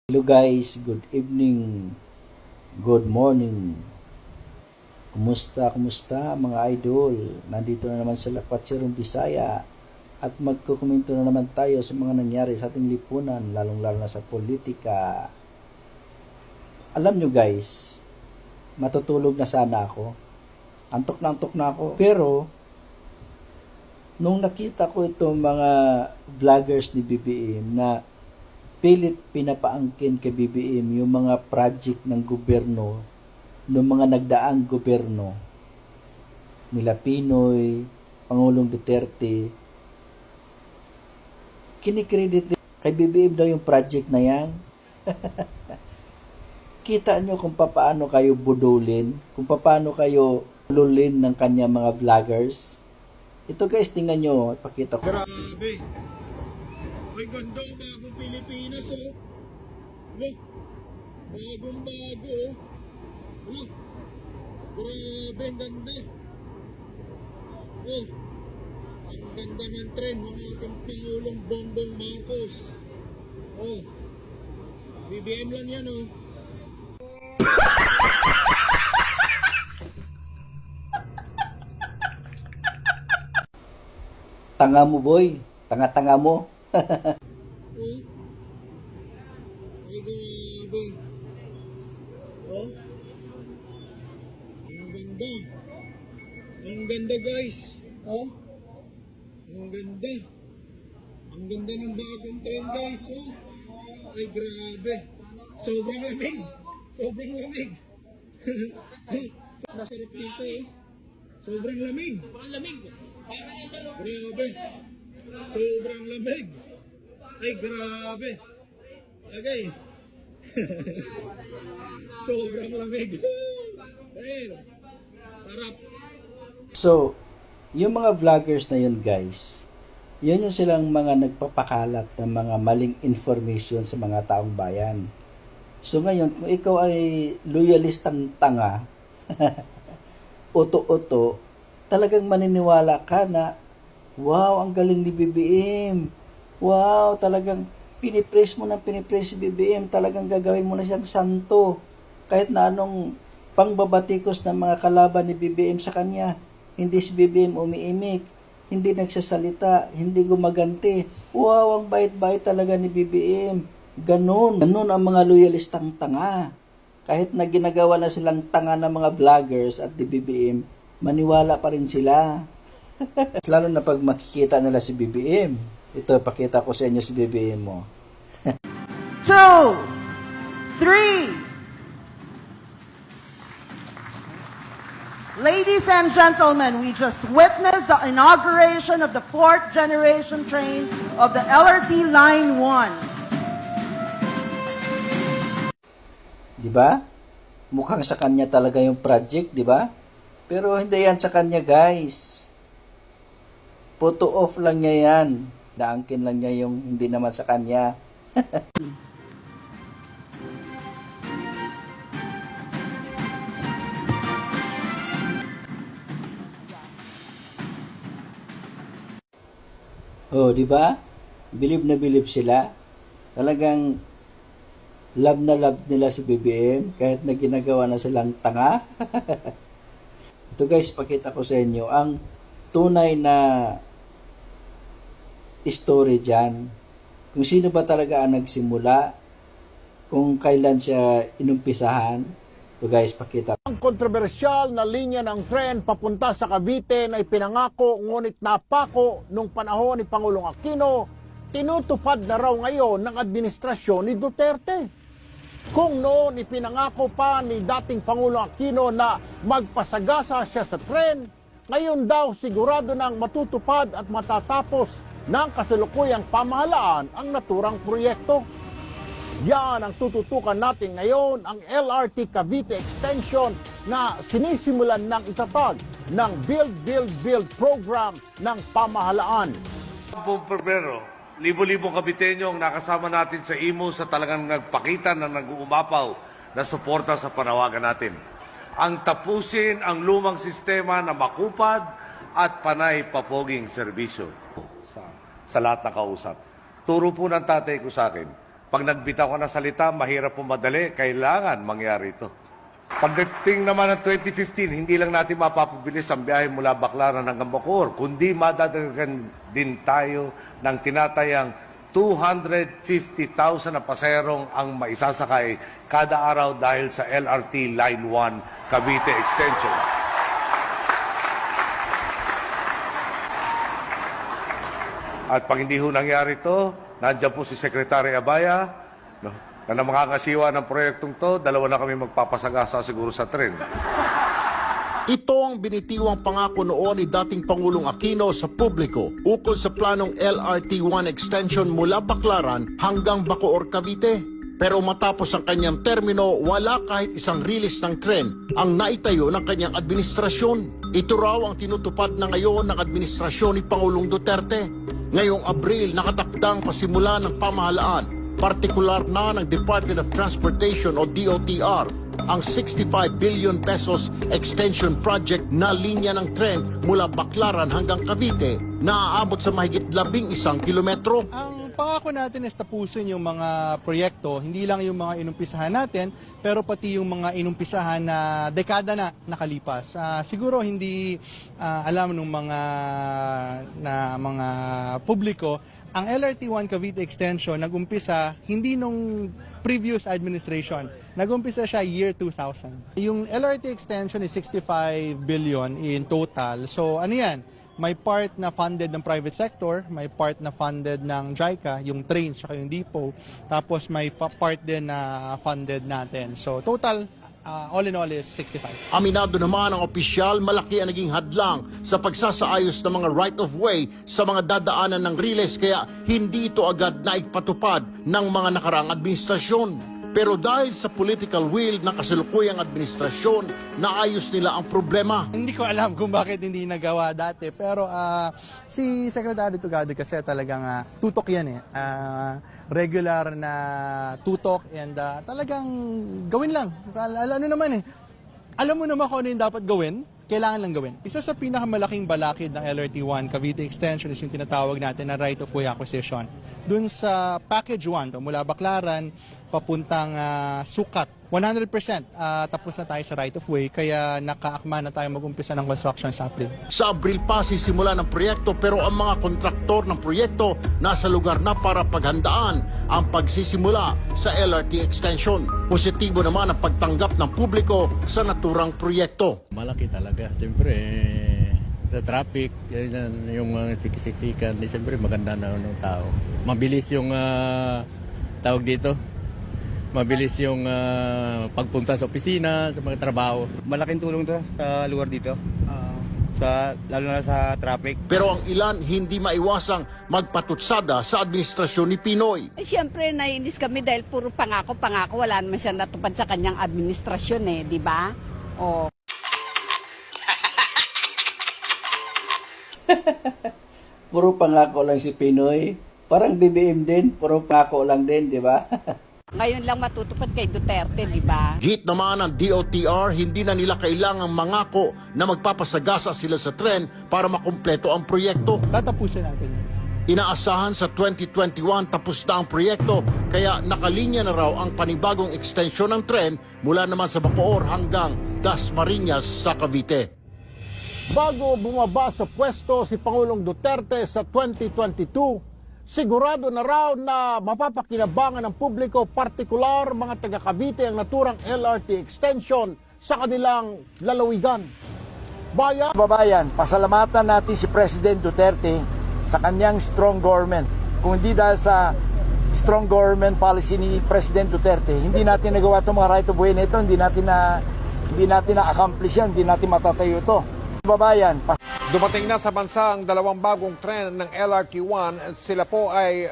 Hello guys, good evening, good morning. Kumusta mga idol? Nandito na naman sa Lakwatserong Bisaya at magkukomento na naman tayo sa mga nangyari sa ating lipunan, lalong-lalo na sa politika. Alam nyo guys, matutulog na sana ako. Antok na ako. Pero, nung nakita ko itong mga vloggers ni BBM na pilit pinapaangkin kay BBM yung mga project ng gobyerno, ng mga nagdaang gobyerno nila Pinoy, Pangulong Duterte, kinikredit kay BBM daw yung project na yan. Kita nyo kung paano kayo budulin, kung paano kayo lulin ng kanya mga vloggers. Ito guys, tingnan nyo, ipakita ko. Grabe. Ay, ganda ang bagong Pilipinas, oh. Look, bagong-bago, oh. Look, grabe, ang ganda. Oh, ang ganda ng trend ng ating Pangulong Bongbong Marcos. Oh, BBM lang yan, oh. Tanga mo boy, tanga-tanga mo. Oh, ay, grabe. Oh, ang ganda. Ang ganda, guys. Oh, ang ganda. Ang ganda ng bagong trend, guys. Oh, ay, grabe. Sobrang lamig. Sobrang lamig. Nasarap dito, eh. Sobrang lamig. Sobrang lamig. Grabe. Sobrang lamig. Ay, grabe. Okay. Sobrang lamig. Ayun. Harap. So, yung mga vloggers na yun guys, yun yung silang mga nagpapakalat ng mga maling information sa mga taong bayan. So ngayon, kung ikaw ay loyalistang tanga, uto-uto, talagang maniniwala ka na, wow, ang galing ni BBM. Wow, talagang pinipraise mo si BBM. Talagang gagawin mo na siyang santo. Kahit na anong pangbabatikos ng mga kalaban ni BBM sa kanya. Hindi si BBM umiimik. Hindi nagsasalita. Hindi gumaganti. Wow, ang bait-bait talaga ni BBM. Ganun ang mga loyalistang tanga. Kahit na ginagawa na silang tanga ng mga vloggers at ni BBM, maniwala pa rin sila. Lalo na pag makikita nila si BBM. Ito, pakita ko sa inyo si BBM mo. 2, 3. Ladies and gentlemen, we just witnessed the inauguration of the 4th generation train of the LRT Line 1. Diba? Mukhang sa kanya talaga yung project, diba? Pero hindi yan sa kanya, guys. Photo off lang niya yan. Naangkin lang niya yung hindi naman sa kanya. Oh, di ba? Bilib na bilib sila. Talagang love na love nila si BBM kahit na ginagawa na silang tanga. Ito guys, pakita ko sa inyo ang tunay na story dyan. Kung sino ba talaga ang nagsimula, kung kailan siya inumpisahan. Ito guys, pakita. Ang kontrobersyal na linya ng tren papunta sa Cavite na ipinangako ngunit napako nung panahon ni Pangulong Aquino, tinutupad na raw ngayon ng administrasyon ni Duterte. Kung noon ipinangako pa ni dating Pangulong Aquino na magpasagasa siya sa tren, ngayon daw sigurado nang matutupad at matatapos ng kasalukuyang pamahalaan ang naturang proyekto. Yan ang tututukan natin ngayon, ang LRT Cavite Extension na sinisimulan ng itatag ng Build program ng pamahalaan. Buong Pebrero, libo-libong Caviteño ang nakasama natin sa IMO sa talagang nagpakita na nag-uumapaw na suporta sa panawagan natin. Ang tapusin ang lumang sistema na makupad at panay papoging serbisyo sa lahat na kausap. Turo po ng tatay ko sa akin, Pag nagbitaw ka ng salita, mahirap pumadali, kailangan mangyari ito. Pagdating naman ng 2015, hindi lang natin mapapabilis ang biyahe mula Baclaran hanggang Bacoor, kundi madadagdagan din tayo ng tinatayang 250,000 na paserong ang maisasakay kada araw dahil sa LRT Line 1 Cavite Extension. At pag hindi ho nangyari ito, nandiyan po si Secretary Abaya, no, na makakasiwa ng proyektong to, dalawa na kami magpapasagasa siguro sa tren. Ito ang binitiwang pangako noon ni dating Pangulong Aquino sa publiko ukol sa planong LRT-1 extension mula Baclaran hanggang Bacoor, Cavite. Pero matapos ang kanyang termino, wala kahit isang release ng tren ang naitayo ng kanyang administrasyon. Ito raw ang tinutupad na ngayon ng administrasyon ni Pangulong Duterte. Ngayong Abril, nakatakdang pasimula ng pamahalaan, partikular na ng Department of Transportation o DOTR, ang 65 billion pesos extension project na linya ng tren mula Baclaran hanggang Cavite na aabot sa mahigit 11 kilometro. Ang pangako natin is tapusin yung mga proyekto, hindi lang yung mga inumpisahan natin, pero pati yung mga inumpisahan na dekada na nakalipas. Siguro hindi alam ng mga publiko, ang LRT-1 Cavite Extension nag-umpisa hindi nung previous administration. Nag-umpisa siya year 2000. Yung LRT extension is 65 billion in total. So ano yan? May part na funded ng private sector, may part na funded ng JICA, yung trains at yung depot. Tapos may part din na funded natin. So total, all in all is 65. Aminado naman ang opisyal, malaki ang naging hadlang sa pagsasaayos ng mga right-of-way sa mga dadaanan ng riles kaya hindi ito agad naipatupad ng mga nakaraang administrasyon. Pero dahil sa political will ng kasalukuyang administrasyon, naayos nila ang problema. Hindi ko alam kung bakit hindi nagawa dati, pero si Secretary Tugade kasi talagang tutok yan eh. Regular na tutok and talagang gawin lang. Ano naman eh. Alam mo naman kung ano yung dapat gawin, kailangan lang gawin. Isa sa pinakamalaking balakid ng LRT-1 Cavite Extension is yung tinatawag natin na right-of-way acquisition. Dun sa package 1, mula Baclaran, papuntang Sukat, 100% tapos na tayo sa right-of-way, kaya nakaakma na tayo mag-umpisa ng construction sa April. Sa Abril pa sisimula ng proyekto pero ang mga kontraktor ng proyekto nasa lugar na para paghandaan ang pagsisimula sa LRT extension. Positibo naman ang pagtanggap ng publiko sa naturang proyekto. Malaki talaga. Siyempre, sa traffic, yung mga siksikan, siyempre maganda na ng tao. Mabilis yung tawag dito. Mabilis yung pagpunta sa opisina, sa mga trabaho. Malaking tulong to sa lugar dito. Lalo na sa traffic. Pero ang ilan hindi maiwasang magpatutsada sa administrasyon ni Pinoy. Siyempre, nainis kami dahil puro pangako. Wala naman siya natupad sa kanyang administrasyon eh, di ba? O. Puro pangako lang si Pinoy. Parang BBM din, puro pangako lang din, di ba? Ngayon lang matutupad kay Duterte, di ba? Hit naman ng DOTR, hindi na nila kailangang mangako na magpapasagasa sila sa tren para makumpleto ang proyekto. Tatapusin natin yun. Inaasahan sa 2021 tapos na ang proyekto kaya nakalinya na raw ang panibagong extension ng tren mula naman sa Bacoor hanggang Dasmariñas sa Cavite. Bago bumaba sa pwesto si Pangulong Duterte sa 2022, sigurado na raw na mapapakinabangan ng publiko, partikular mga taga Cavite ang naturang LRT extension sa kanilang lalawigan. Babayan, pasalamatan natin si President Duterte sa kanyang strong government. Kung hindi dahil sa strong government policy ni President Duterte, hindi natin nagawa itong mga right of way na ito, hindi natin na-accomplish yan, hindi natin matatayo ito. Babayan, Dumating na sa bansa ang dalawang bagong tren ng LRT-1. Sila po ay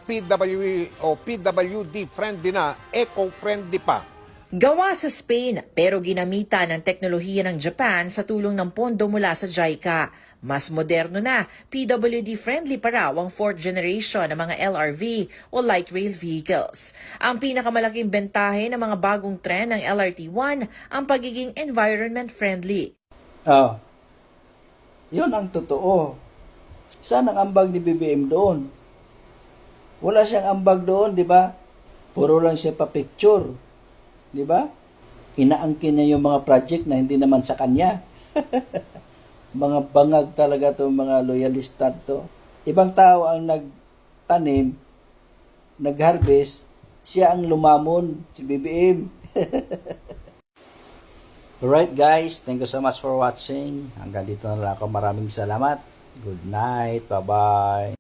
PWD friendly na, eco-friendly pa. Gawa sa Spain pero ginamitan ng teknolohiya ng Japan sa tulong ng pondo mula sa JICA. Mas moderno na, PWD-friendly pa raw ang 4th generation ng mga LRV o light rail vehicles. Ang pinakamalaking bentahe ng mga bagong tren ng LRT-1 ang pagiging environment-friendly. Yun ang totoo. Saan ang ambag ni BBM doon? Wala siyang ambag doon, di ba? Puro lang siya pa-picture. Di ba? Inaangkin niya yung mga project na hindi naman sa kanya. Mga bangag talaga to, mga loyalista to. Ibang tao ang nagtanim, nag-harvest, siya ang lumamon, si BBM. Alright guys, thank you so much for watching. Hanggang dito na lang ako. Maraming salamat. Good night. Bye-bye.